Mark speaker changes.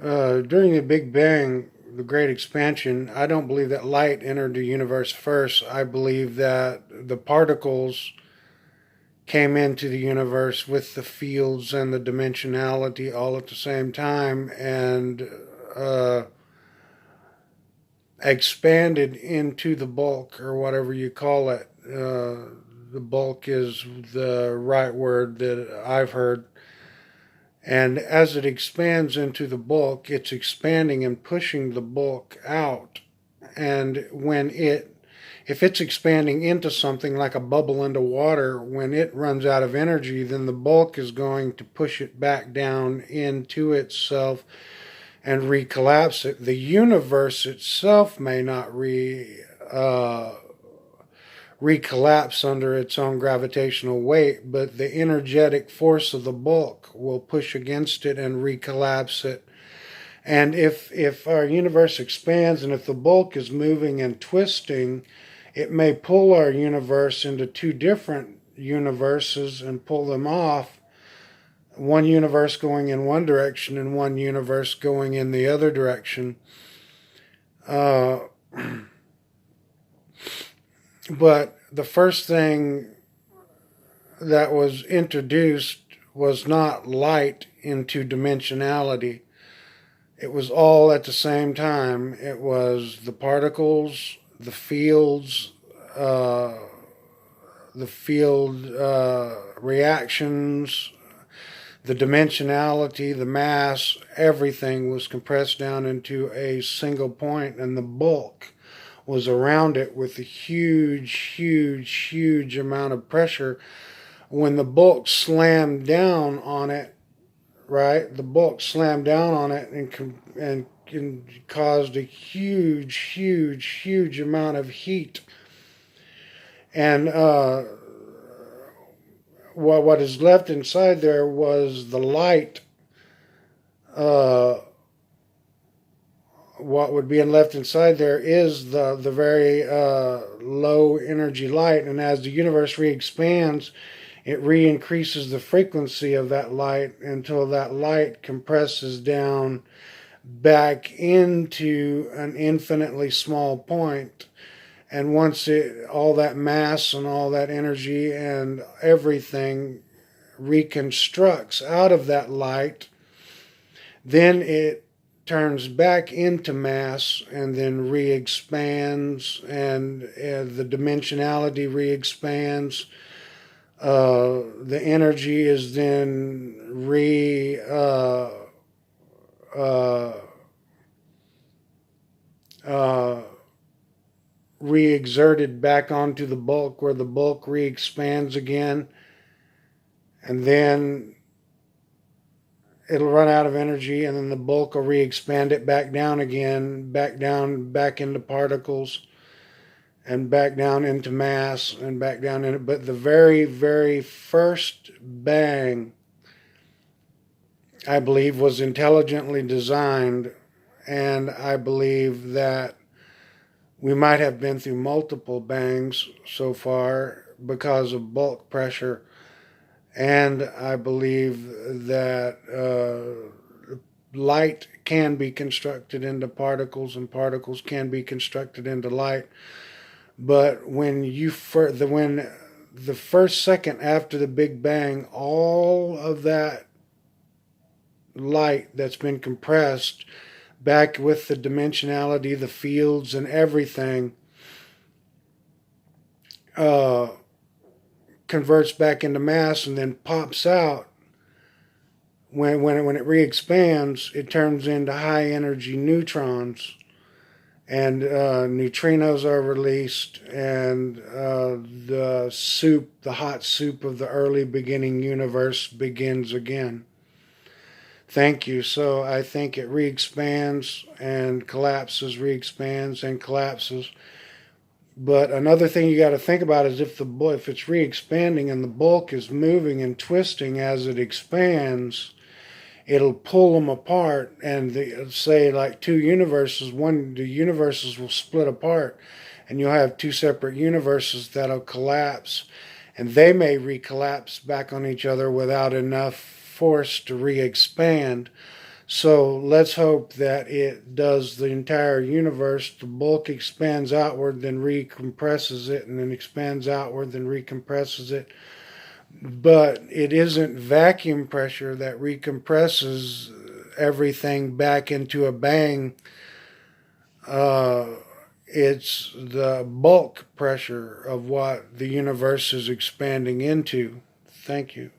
Speaker 1: During the Big Bang, the Great Expansion, I don't believe that light entered the universe first. I believe that the particles came into the universe with the fields and the dimensionality all at the same time and uh, expanded into the bulk or whatever you call it. The bulk is the right word that I've heard. And as it expands into the bulk, it's expanding and pushing the bulk out. And if it's expanding into something like a bubble into water, when it runs out of energy, then the bulk is going to push it back down into itself and recollapse it. The universe itself may not recollapse under its own gravitational weight, but the energetic force of the bulk will push against it and recollapse it. And if our universe expands and if the bulk is moving and twisting, it may pull our universe into two different universes and pull them off. One universe going in one direction and one universe going in the other direction. Uh, but the first thing that was introduced was not light into dimensionality. It was all at the same time. It was the particles, the fields, uh, the field reactions, the dimensionality, the mass, everything was compressed down into a single point, and the bulk was around it with a huge, huge, huge amount of pressure. When the bulk slammed down on it, right, the bulk slammed down on it and caused a huge, huge, huge amount of heat. And what is left inside there was the light. Uh, what would be left inside there is the very low energy light, and as the universe re-expands, it re-increases the frequency of that light until that light compresses down back into an infinitely small point. And once all that mass and all that energy and everything reconstructs out of that light, then it turns back into mass and then re-expands, and the dimensionality re-expands. The energy is then uh, uh, re-exerted back onto the bulk, where the bulk re-expands again, and then it'll run out of energy, and then the bulk will re-expand it back down again, back down, back into particles, and back down into mass, and back down in it. But the very, very first bang, I believe, was intelligently designed, and I believe that we might have been through multiple bangs so far because of bulk pressure, and I believe that light can be constructed into particles, and particles can be constructed into light. But when the first second after the Big Bang, all of that light that's been compressed back with the dimensionality, the fields, and everything, uh, converts back into mass and then pops out. When it re-expands, it turns into high energy neutrons, and neutrinos are released, and the hot soup of the early beginning universe begins again. Thank you. So I think it re-expands and collapses, re-expands and collapses. But another thing you got to think about is if it's re-expanding and the bulk is moving and twisting as it expands, it'll pull them apart, and say like two universes, the universes will split apart, and you'll have two separate universes that'll collapse, and they may recollapse back on each other without enough force to re-expand. So let's hope that it does the entire universe. The bulk expands outward, then recompresses it, and then expands outward, then recompresses it. But it isn't vacuum pressure that recompresses everything back into a bang. Uh, it's the bulk pressure of what the universe is expanding into. Thank you.